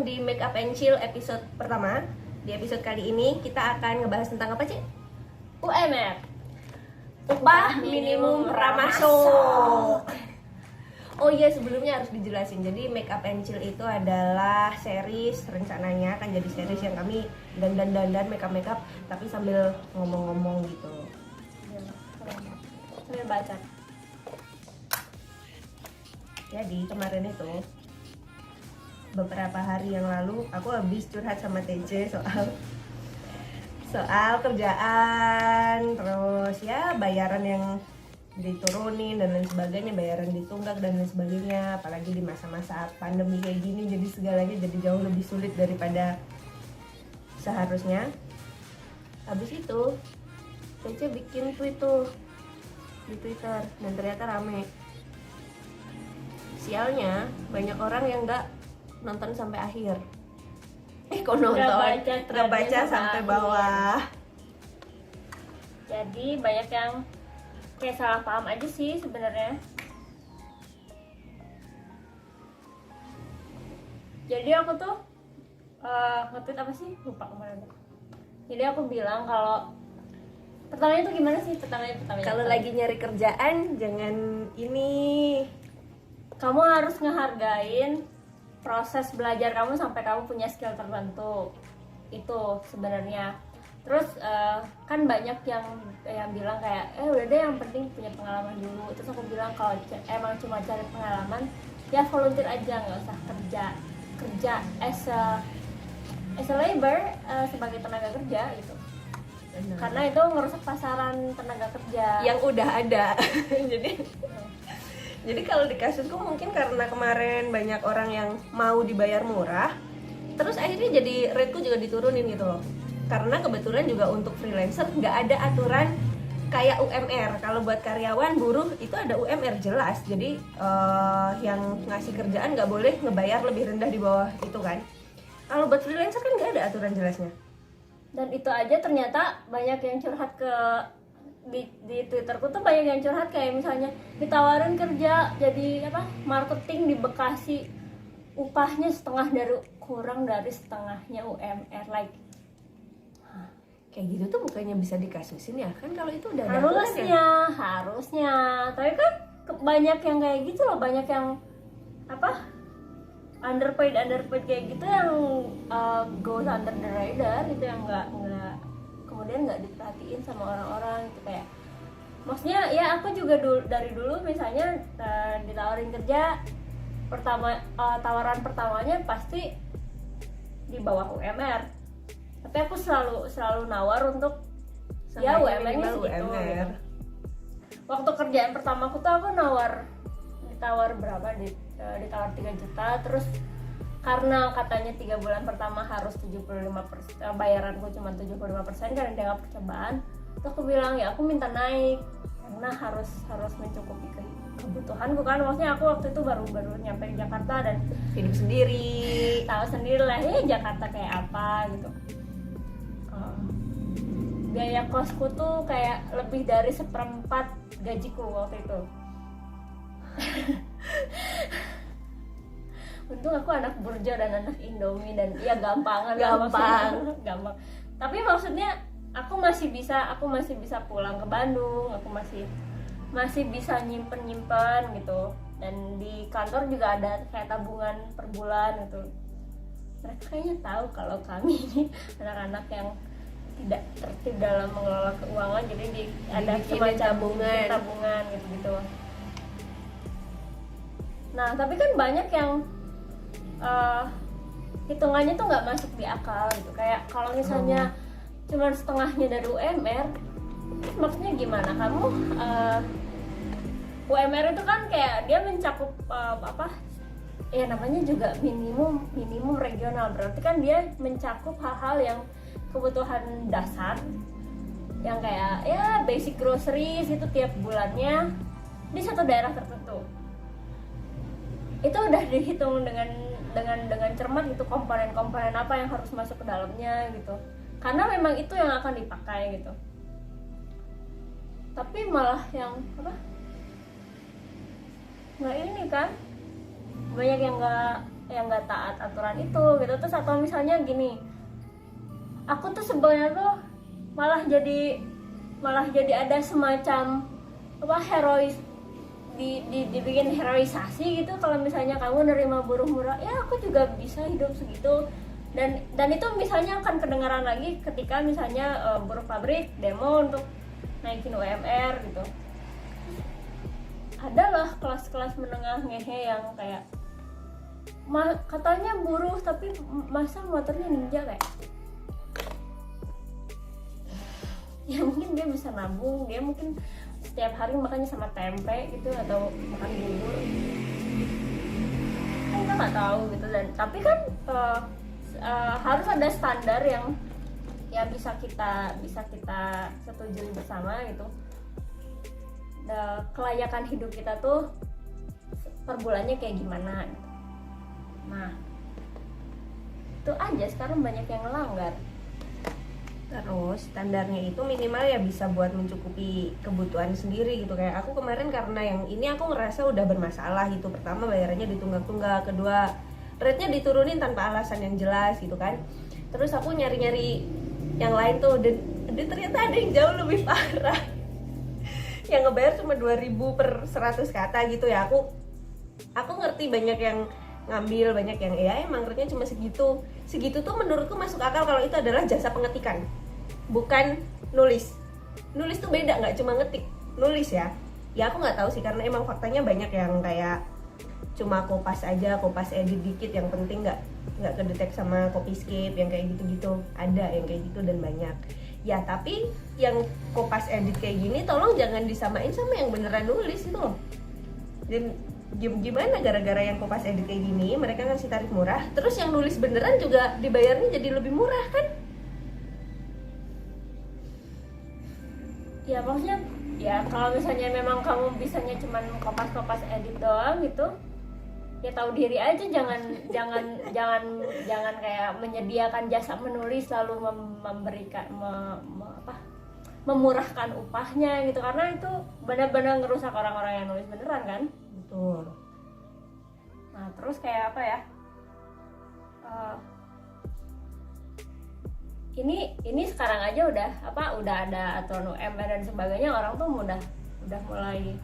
di Make Up and Chill episode pertama. Di episode kali ini kita akan ngebahas tentang apa, Cik? UMR, Upah Minimum Ramaso. Oh iya, sebelumnya harus dijelasin. Jadi Make Up and Chill itu adalah series, rencananya akan jadi series yang kami dandan makeup tapi sambil ngomong-ngomong gitu. sambil baca. Jadi kemarin itu beberapa hari yang lalu aku habis curhat sama TJ soal kerjaan, terus ya bayaran yang diturunin dan lain sebagainya, bayaran ditunggak dan lain sebagainya, apalagi di masa-masa pandemi kayak gini, jadi segalanya jadi jauh lebih sulit daripada seharusnya. Habis itu TJ bikin tweet tuh di Twitter dan ternyata rame. Sialnya banyak orang yang nggak nonton sampai akhir. Kok nonton? Nggak baca sampai bawah. Jadi banyak yang kayak salah paham aja sih sebenarnya. Jadi aku tuh nge-tweet apa sih? Lupa kemarin. Jadi aku bilang kalau pertamanya tuh gimana sih? Pertamanya Kalau lagi nyari kerjaan jangan ini. Kamu harus ngehargain proses belajar kamu sampai kamu punya skill tertentu. Itu sebenarnya. Terus kan banyak yang bilang kayak udah deh yang penting punya pengalaman dulu. Terus aku bilang kalau emang cuma cari pengalaman ya volunteer aja, nggak usah kerja as a labor, sebagai tenaga kerja gitu. Benar. Karena itu merusak pasaran tenaga kerja Yang udah ada. Jadi kalau di kasusku mungkin karena kemarin banyak orang yang mau dibayar murah, terus akhirnya jadi rate-ku juga diturunin gitu loh. Karena kebetulan juga untuk freelancer nggak ada aturan kayak UMR. Kalau buat karyawan buruh itu ada UMR jelas. Jadi yang ngasih kerjaan nggak boleh ngebayar lebih rendah di bawah itu kan. Kalau buat freelancer kan nggak ada aturan jelasnya. dan itu aja ternyata banyak yang curhat ke di Twitterku tuh, banyak yang curhat kayak misalnya ditawarin kerja jadi marketing di Bekasi, upahnya kurang dari setengahnya UMR. Like Kayak gitu tuh bukannya bisa dikasusin ya? Kan kalau itu udah ada aturan ya? harusnya tapi kan banyak yang kayak gitu loh, banyak yang underpaid kayak gitu yang goes under the radar gitu, yang nggak kemudian nggak diperhatiin sama orang-orang gitu. Kayak maksudnya ya aku juga dari dulu misalnya ditawarin kerja tawaran pertamanya pasti di bawah UMR, tapi aku selalu nawar untuk ya UMR-nya segitu gitu. Waktu kerjaan pertamaku tuh aku ditawar berapa, ditawar 3 juta. Terus karena katanya 3 bulan pertama harus 75%, bayaranku cuma 75% karena dianggap percobaan. Terus aku bilang ya aku minta naik karena harus mencukupi kebutuhanku kan. Maksudnya aku waktu itu baru nyampe Jakarta dan Hidup sendiri. tahu sendiri lah ya Jakarta kayak apa gitu. Biaya kosku tuh kayak lebih dari 1/4 gajiku waktu itu. Untung aku anak burjo dan anak Indomie dan ya gampang. Tapi maksudnya aku masih bisa pulang ke Bandung, aku masih bisa nyimpen gitu. Dan di kantor juga ada kayak tabungan per bulan gitu. Mereka kayaknya tahu kalau kami ini anak-anak yang tidak tertib dalam mengelola keuangan, jadi ada semacam tabungan gitu. Nah tapi kan banyak yang hitungannya tuh nggak masuk di akal gitu. Kayak kalau misalnya cuma setengahnya dari UMR, maksudnya gimana kamu UMR itu kan kayak dia mencakup ya namanya juga minimum regional, berarti kan dia mencakup hal-hal yang kebutuhan dasar yang kayak ya basic groceries itu tiap bulannya di satu daerah tertentu. Itu udah dihitung dengan cermat gitu, komponen-komponen apa yang harus masuk ke dalamnya gitu, karena memang itu yang akan dipakai gitu. Tapi malah yang nggak ini kan, banyak yang yang nggak taat aturan itu gitu. Terus atau misalnya gini, aku tuh sebenarnya tuh malah jadi ada semacam apa herois dibikin heroisasi gitu kalau misalnya kamu nerima buruh murah, ya aku juga bisa hidup segitu. Dan itu misalnya akan kedengaran lagi ketika misalnya buruh pabrik demo untuk naikin UMR gitu. Adalah kelas-kelas menengah ngehe yang kayak katanya buruh tapi masa motornya ninja kayak ya mungkin dia bisa nabung, dia mungkin setiap hari makannya sama tempe gitu atau makan bubur, kan kita nggak tahu gitu. Dan tapi kan harus ada standar yang ya bisa kita setujui bersama gitu. Kelayakan hidup kita tuh per bulannya kayak gimana gitu. Nah itu aja sekarang banyak yang ngelanggar. Terus standarnya itu minimal ya bisa buat mencukupi kebutuhan sendiri gitu. Kayak aku kemarin karena yang ini aku ngerasa udah bermasalah gitu. Pertama bayarannya ditunggak-tunggak, kedua rate-nya diturunin tanpa alasan yang jelas gitu kan. Terus aku nyari-nyari yang lain tuh dan ternyata ada yang jauh lebih parah. Yang ngebayar cuma 2.000 per 100 kata gitu ya. Aku ngerti banyak yang ngambil, banyak yang ya emang rate-nya cuma segitu tuh menurutku masuk akal kalau itu adalah jasa pengetikan, bukan nulis tuh beda, nggak cuma ngetik, nulis ya aku nggak tahu sih karena emang faktanya banyak yang kayak cuma kopas edit dikit, yang penting nggak kedetek sama Copyscape yang kayak gitu ada yang kayak gitu dan banyak ya. Tapi yang kopas edit kayak gini tolong jangan disamain sama yang beneran nulis itu loh. Dan gimana gara-gara yang kopas edit kayak gini mereka ngasih tarif murah, terus yang nulis beneran juga dibayarnya jadi lebih murah kan? Ya maksudnya ya kalau misalnya memang kamu bisanya cuman kopas edit doang gitu, ya tahu diri aja, jangan kayak menyediakan jasa menulis lalu memberikan memurahkan upahnya gitu, karena itu benar-benar ngerusak orang-orang yang nulis beneran kan. Betul. Nah terus kayak apa ya, ini sekarang aja udah ada aturan UMR dan sebagainya, orang tuh udah mulai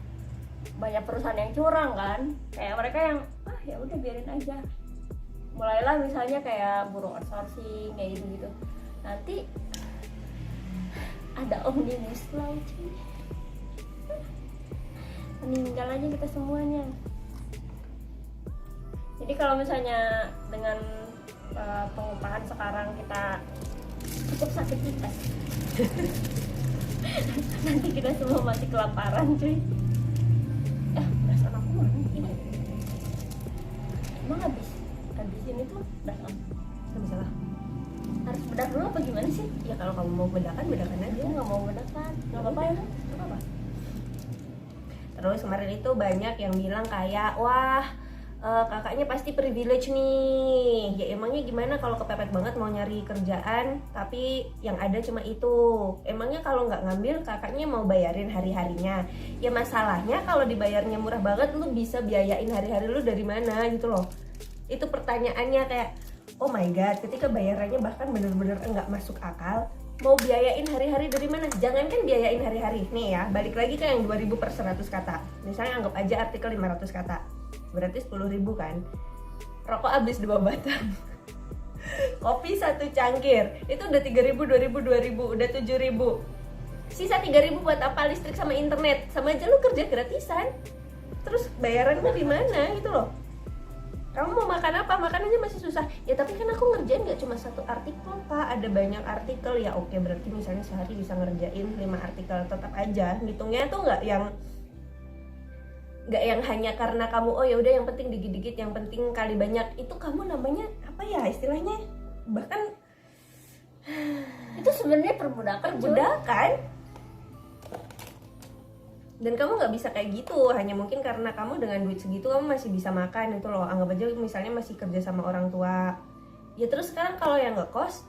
banyak perusahaan yang curang kan, kayak mereka yang ya udah biarin aja. Mulailah misalnya kayak buruh outsourcing kayak gitu nanti ada omnibus law cuy, meninggal aja kita semuanya. Jadi kalau misalnya dengan pengupahan sekarang kita cukup sakit kita nanti kita semua mati kelaparan cuy. Perasaan aku mana ini emang habis ini tuh perasaan Nggak masalah. harus bedak dulu apa gimana sih? Ya kalau kamu mau bedakan aja. Aku nggak mau bedakan, nggak apa-apa ya. Nggak apa-apa. Terus kemarin itu banyak yang bilang kayak wah kakaknya pasti privilege nih. Ya emangnya gimana kalau kepepet banget mau nyari kerjaan tapi yang ada cuma itu. Emangnya kalau nggak ngambil kakaknya mau bayarin hari-harinya. Ya masalahnya kalau dibayarnya murah banget lu bisa biayain hari-hari lu dari mana gitu loh. Itu pertanyaannya kayak oh my god, ketika bayarannya bahkan bener-bener nggak masuk akal, mau biayain hari-hari dari mana? Jangankan biayain hari-hari, nih ya, balik lagi ke yang 2.000 per 100 kata. Misalnya anggap aja artikel 500 kata, berarti 10.000 kan? Rokok habis 2 batang, kopi 1 cangkir, itu udah 3.000, 2.000, 2.000, udah 7.000. Sisa 3.000 buat apa? Listrik sama internet, sama aja lu kerja gratisan. Terus bayaranmu di mana gitu loh? Kamu mau makan apa? Makan aja masih susah. Ya tapi kan aku ngerjain gak cuma 1 artikel Pak, ada banyak artikel. Ya oke, berarti misalnya sehari bisa ngerjain 5 artikel. Tetap aja ngitungnya tuh nggak yang hanya karena kamu oh ya udah yang penting dikit-dikit, yang penting kali banyak. Itu kamu namanya apa ya istilahnya? Bahkan itu sebenarnya perbudakan. Dan kamu nggak bisa kayak gitu, hanya mungkin karena kamu dengan duit segitu kamu masih bisa makan itu loh. Anggap aja misalnya masih kerja sama orang tua. Ya terus sekarang kalau yang ngekos,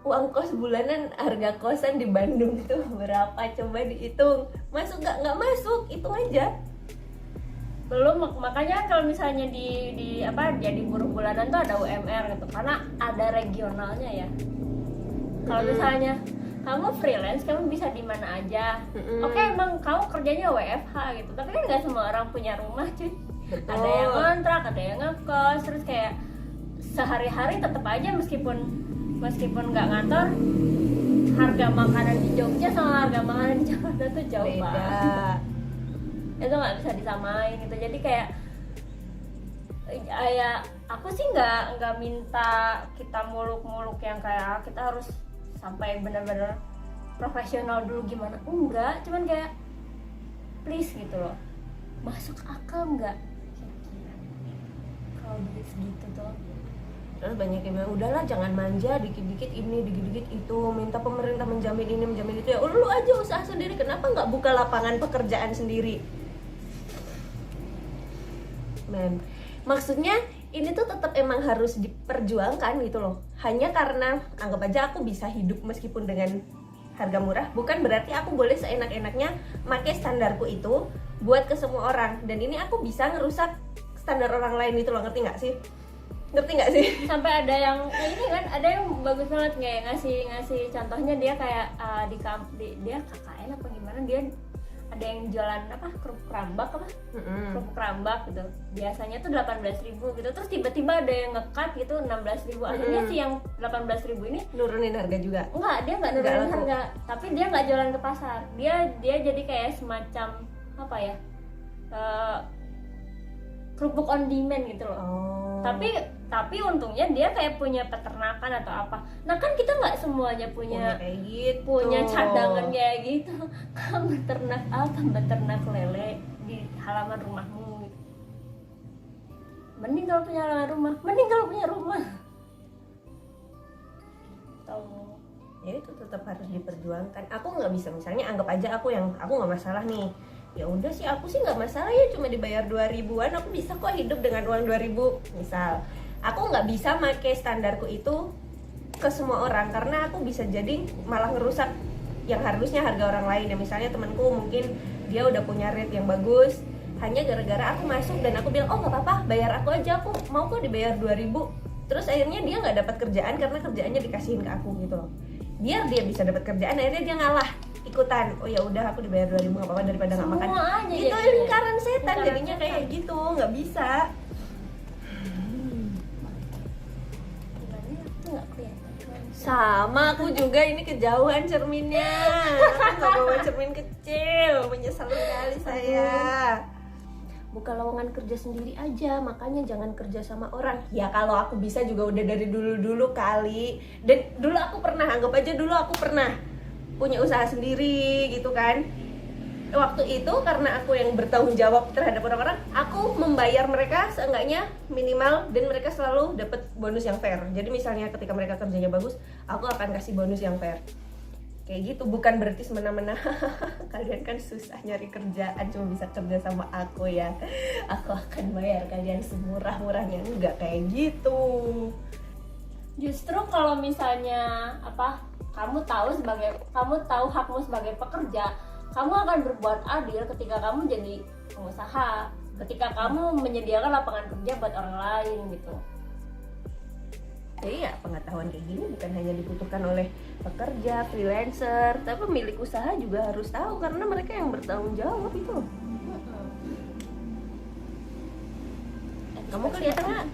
uang kos bulanan harga kosan di Bandung itu berapa? Coba dihitung. Masuk nggak masuk, hitung aja. Belum, makanya kalau misalnya di apa jadi buruh bulanan tuh ada UMR gitu, karena ada regionalnya ya. Kalau misalnya kamu freelance, kamu bisa di mana aja. Oke, emang kamu kerjanya WFH gitu, tapi kan nggak semua orang punya rumah cuy. Betul. Ada yang kontrak, ada yang ngekos, terus kayak sehari-hari tetap aja meskipun nggak ngantor, harga makanan di Jogja sama harga makanan di Jakarta tuh jauh Beda. banget. Itu nggak bisa disamain gitu. Jadi kayak ya aku sih nggak minta kita muluk-muluk yang kayak kita harus sampai benar-benar profesional dulu gimana, enggak, cuman kayak please gitu loh, masuk akal nggak kira-kira kalau duit segitu tuh. Terus banyak yang bilang, udahlah jangan manja, dikit-dikit ini, dikit-dikit itu, minta pemerintah menjamin ini, menjamin itu. Ya lu aja usaha sendiri, kenapa nggak buka lapangan pekerjaan sendiri? Men, maksudnya ini tuh tetap emang harus diperjuangkan gitu loh. Hanya karena anggap aja aku bisa hidup meskipun dengan harga murah, bukan berarti aku boleh seenak-enaknya pakai standarku itu buat ke semua orang. Dan ini aku bisa ngerusak standar orang lain itu loh, ngerti nggak sih? Ngerti nggak sih? Sampai ada yang ini kan, ada yang bagus banget kayak ngasih contohnya, dia kayak dia KKN apa gimana, dia ada yang jualan apa, kerupuk rambak apa, kerupuk rambak gitu, biasanya tuh 18.000 gitu, terus tiba-tiba ada yang nge-cut gitu 16.000. Akhirnya si yang 18.000 ini Nurunin harga juga? enggak, dia nggak nurunin harga, tapi dia nggak jualan ke pasar, dia jadi kayak semacam apa ya, kerupuk on demand gitu loh. Tapi untungnya dia kayak punya peternakan atau apa. Nah kan kita nggak semuanya punya kayak gitu, punya cadangan kayak gitu. Kamu beternak apa, beternak lele di halaman rumahmu gitu. Mending kalau punya halaman rumah, mending kalau punya rumah. Tahu? Ya itu tetap harus diperjuangkan. Aku nggak bisa, misalnya anggap aja aku nggak masalah nih, ya udah sih aku sih nggak masalah ya, cuma dibayar 2.000-an aku bisa kok hidup dengan uang 2.000 misal. Aku nggak bisa pakai standarku itu ke semua orang, karena aku bisa jadi malah ngerusak yang harusnya harga orang lain. Ya misalnya temanku mungkin dia udah punya rate yang bagus, hanya gara-gara aku masuk dan aku bilang oh nggak apa-apa, bayar aku aja, aku mau kok dibayar 2.000. Terus akhirnya dia nggak dapat kerjaan karena kerjaannya dikasihin ke aku gitu loh. Biar dia bisa dapat kerjaan, akhirnya dia ngalah ikutan. Oh ya udah aku dibayar 2.000 nggak apa-apa daripada nggak makan. Itu lingkaran setan jadinya kayak gitu, nggak bisa. Sama aku juga, ini kejauhan cerminnya. Nggak bawa cermin kecil, menyesal sekali saya. Buka lowongan kerja sendiri aja, makanya jangan kerja sama orang. Ya kalau aku bisa juga udah dari dulu kali. Dan dulu aku pernah, anggap aja dulu aku pernah punya usaha sendiri gitu kan. Waktu itu karena aku yang bertanggung jawab terhadap orang-orang, aku membayar mereka seenggaknya minimal, dan mereka selalu dapat bonus yang fair. Jadi misalnya ketika mereka kerjanya bagus, aku akan kasih bonus yang fair. Kayak gitu, bukan berarti semena-mena kalian kan susah nyari kerjaan cuma bisa kerja sama aku ya, aku akan bayar kalian semurah-murahnya. Enggak kayak gitu. Justru kalau misalnya apa, kamu tahu hakmu sebagai pekerja, kamu akan berbuat adil ketika kamu jadi pengusaha, ketika kamu menyediakan lapangan kerja buat orang lain gitu. Jadi ya pengetahuan kayak gini bukan hanya dibutuhkan oleh pekerja, freelancer, tapi pemilik usaha juga harus tahu, karena mereka yang bertanggung jawab itu. Kamu kelihatan nggak?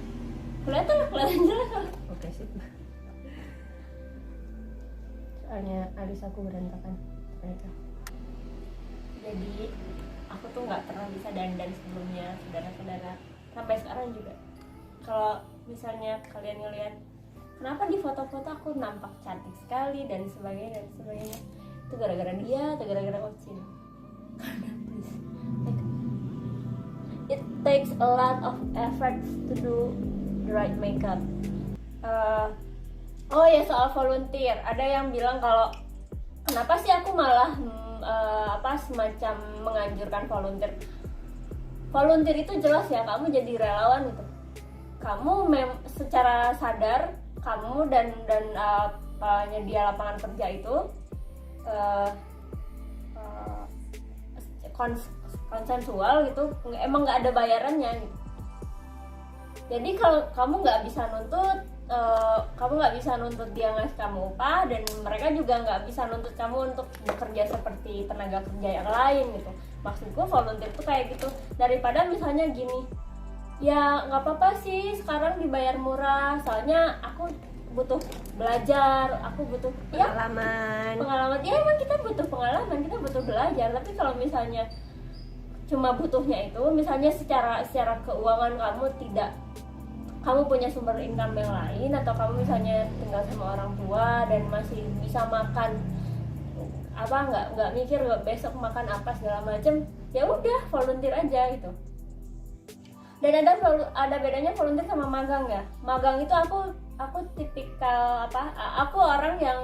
Kelihatan jelas. Oke sip. Soalnya alis aku berantakan ternyata. Jadi aku tuh nggak pernah bisa dandan sebelumnya, saudara-saudara, sampai sekarang juga. Kalau misalnya kalian ngeliat kenapa di foto-foto aku nampak cantik sekali dan sebagainya, itu gara-gara dia atau gara-gara Ocin? Karena please, like, it takes a lot of effort to do the right makeup. Oh ya, soal volunteer, ada yang bilang kalau kenapa sih aku malah semacam menganjurkan volunteer. Volunteer itu jelas ya, kamu jadi relawan gitu. Kamu secara sadar kamu dan penyedia lapangan kerja itu konsensual gitu, emang nggak ada bayarannya gitu. Jadi kalau kamu nggak bisa nuntut dia ngasih kamu upah, dan mereka juga nggak bisa nuntut kamu untuk bekerja seperti tenaga kerja yang lain gitu. Maksudku volunteer tuh kayak gitu, daripada misalnya gini, ya nggak apa-apa sih sekarang dibayar murah, soalnya aku butuh belajar, aku butuh pengalaman. Ya emang kita butuh pengalaman, kita butuh belajar. Tapi kalau misalnya cuma butuhnya itu, misalnya secara keuangan kamu punya sumber income yang lain, atau kamu misalnya tinggal sama orang tua dan masih bisa makan nggak mikir besok makan apa segala macem, ya udah volunteer aja gitu. Dan ada bedanya volunteer sama magang ya. Magang itu aku tipikal aku orang yang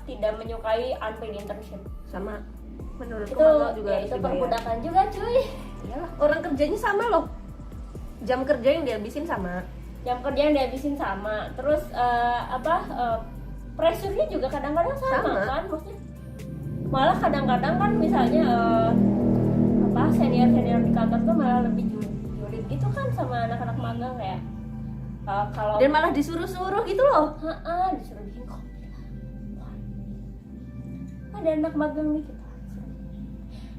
tidak menyukai unpaid internship. Sama, menurutku Itu magang juga harus itu dibayar. perbudakan juga cuy. Iyalah, orang kerjanya sama loh, jam kerja yang dihabisin sama. Terus pressure-nya juga kadang-kadang sama kan, maksudnya malah kadang-kadang kan misalnya senior di kantor tuh malah lebih julid gitu kan sama anak-anak magang, kayak kalau Dan malah disuruh-suruh gitu loh. disuruh bikin kopi. Ada anak magang nih kita.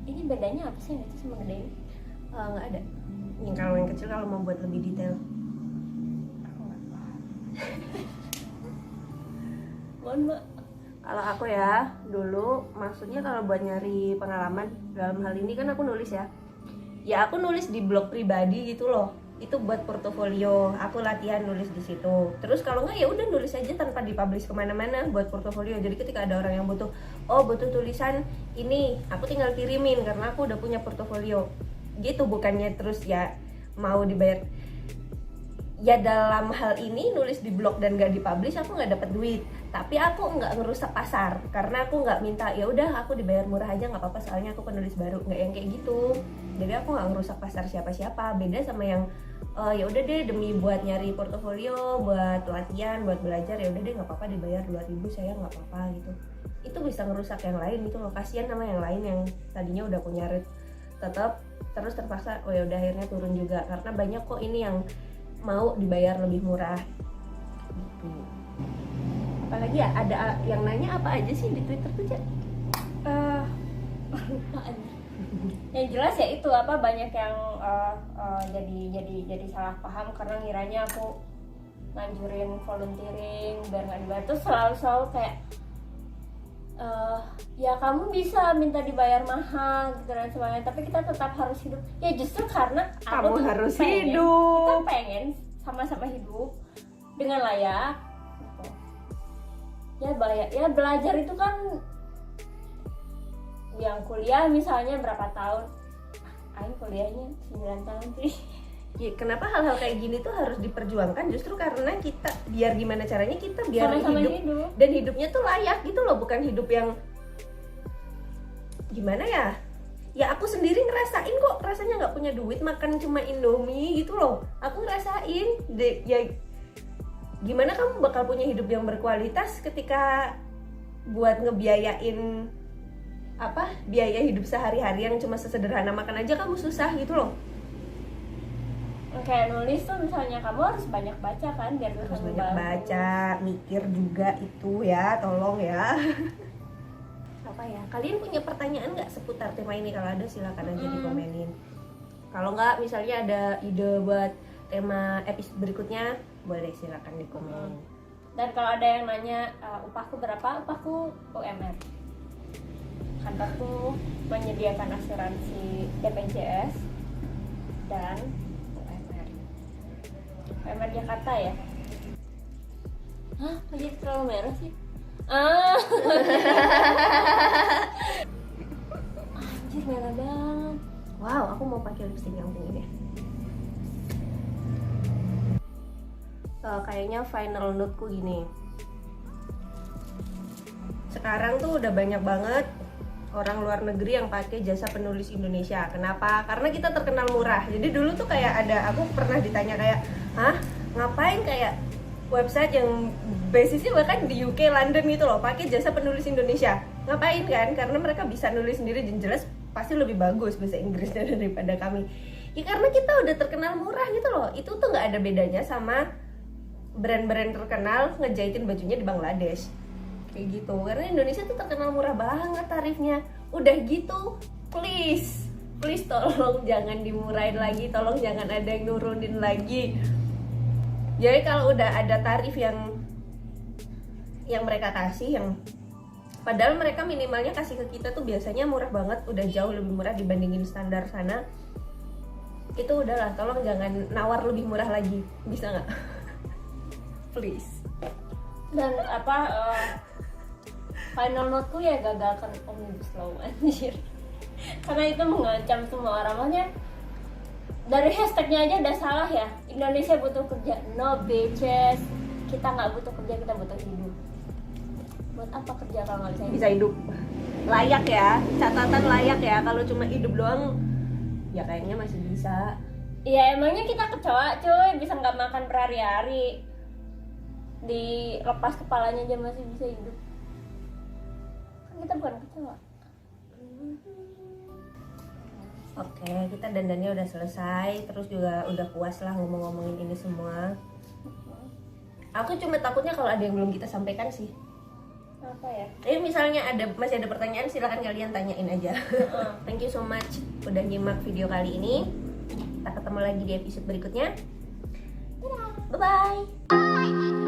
Ini bedanya apa sih yang itu sama gede ini? Nggak ada. Yang kalau yang kecil kalau mau buat lebih detail. Aku nggak paham. Mohon maaf. Kalau aku ya, dulu maksudnya kalau buat nyari pengalaman dalam hal ini kan aku nulis ya. Ya aku nulis di blog pribadi gitu loh. Itu buat portofolio. Aku latihan nulis di situ. Terus kalau nggak ya udah nulis aja tanpa dipublish kemana-mana buat portofolio. Jadi ketika ada orang yang butuh tulisan ini, aku tinggal kirimin karena aku udah punya portofolio. Gitu, bukannya terus ya mau dibayar. Ya dalam hal ini nulis di blog dan gak dipublish aku nggak dapat duit, tapi aku nggak ngerusak pasar karena aku nggak minta ya udah aku dibayar murah aja nggak apa-apa soalnya aku penulis baru, nggak yang kayak gitu. Jadi aku nggak ngerusak pasar siapa-siapa. Beda sama yang ya udah deh demi buat nyari portofolio, buat latihan, buat belajar, ya udah deh nggak apa-apa dibayar 2.000 saya nggak apa-apa gitu. Itu bisa ngerusak yang lain gitu loh, kasihan sama yang lain yang tadinya udah punya rate tetap terus terpaksa ya udah akhirnya turun juga karena banyak kok ini yang mau dibayar lebih murah gitu. Apalagi ya ada yang nanya apa aja sih di Twitter tuh, Cak? Lupaan. Yang jelas ya itu banyak yang jadi salah paham karena ngiranya aku nganjurin volunteering biar nggak dibayar. Terus selalu kayak ya kamu bisa minta dibayar mahal gitu dan sebagainya, tapi kita tetap harus hidup. Ya justru karena Kamu tuh harus pengen, hidup. kita pengen sama-sama hidup dengan layak gitu. Ya belajar itu kan, yang kuliah misalnya berapa tahun, Aing kuliahnya 9 tahun sih. Ya, kenapa hal-hal kayak gini tuh harus diperjuangkan justru karena kita biar gimana caranya kita biar Sama-sama hidup dan hidupnya tuh layak gitu loh, bukan hidup yang gimana ya. Ya aku sendiri ngerasain kok rasanya nggak punya duit makan cuma Indomie gitu loh. Aku ngerasain ya gimana kamu bakal punya hidup yang berkualitas ketika buat ngebiayain biaya hidup sehari-hari yang cuma sesederhana makan aja kamu susah gitu loh. Kayak nulis tuh misalnya kamu harus banyak baca kan biar Harus kamu banyak baca, mikir juga itu ya, tolong ya. Apa ya? Kalian punya pertanyaan nggak seputar tema ini? Kalau ada silakan aja dikomenin. Kalau nggak misalnya ada ide buat tema episode berikutnya, boleh silakan dikomen. Dan kalau ada yang nanya upahku berapa, upahku UMR. Kantorku menyediakan asuransi BPJS dan UMR Jakarta ya. Hah, jadi terlalu merah sih. Anjir merah banget. Wow, aku mau pakai lipstick yang pink deh. Kayaknya final note-ku gini. Sekarang tuh udah banyak banget orang luar negeri yang pakai jasa penulis Indonesia. Kenapa? Karena kita terkenal murah. Jadi dulu tuh kayak aku pernah ditanya kayak, hah, ngapain kayak website yang basisnya bahkan di UK, London gitu loh, pakai jasa penulis Indonesia. Ngapain kan? Karena mereka bisa nulis sendiri dan jelas pasti lebih bagus bahasa Inggrisnya daripada kami. Ya karena kita udah terkenal murah gitu loh. Itu tuh nggak ada bedanya sama brand-brand terkenal ngejahitin bajunya di Bangladesh kayak gitu. Karena Indonesia tuh terkenal murah banget tarifnya. Udah gitu, please tolong jangan dimurahin lagi, tolong jangan ada yang nurunin lagi. Jadi kalau udah ada tarif yang mereka kasih, yang padahal mereka minimalnya kasih ke kita tuh biasanya murah banget, udah jauh lebih murah dibandingin standar sana, itu udahlah, tolong jangan nawar lebih murah lagi, bisa nggak? Please. Dan final note-ku ya gagalkan Omnibus Law anjir. Karena itu mengancam semua orang. Maksudnya dari hashtagnya aja udah salah ya. Indonesia butuh kerja, no bitches. Kita nggak butuh kerja, kita butuh hidup. Buat apa kerja kalau nggak bisa hidup? Bisa hidup layak ya, catatan layak ya. Kalau cuma hidup doang ya kayaknya masih bisa. Iya emangnya kita kecoa cuy, bisa nggak makan berhari-hari, dilepas kepalanya aja masih bisa hidup. Kan kita bukan kecoa. Oke, kita dandannya udah selesai, terus juga udah puas lah ngomong-ngomongin ini semua. Aku cuma takutnya kalau ada yang belum kita sampaikan sih. Apa ya? Misalnya masih ada pertanyaan, silakan kalian tanyain aja. Thank you so much udah nyimak video kali ini. Kita ketemu lagi di episode berikutnya. Bye bye.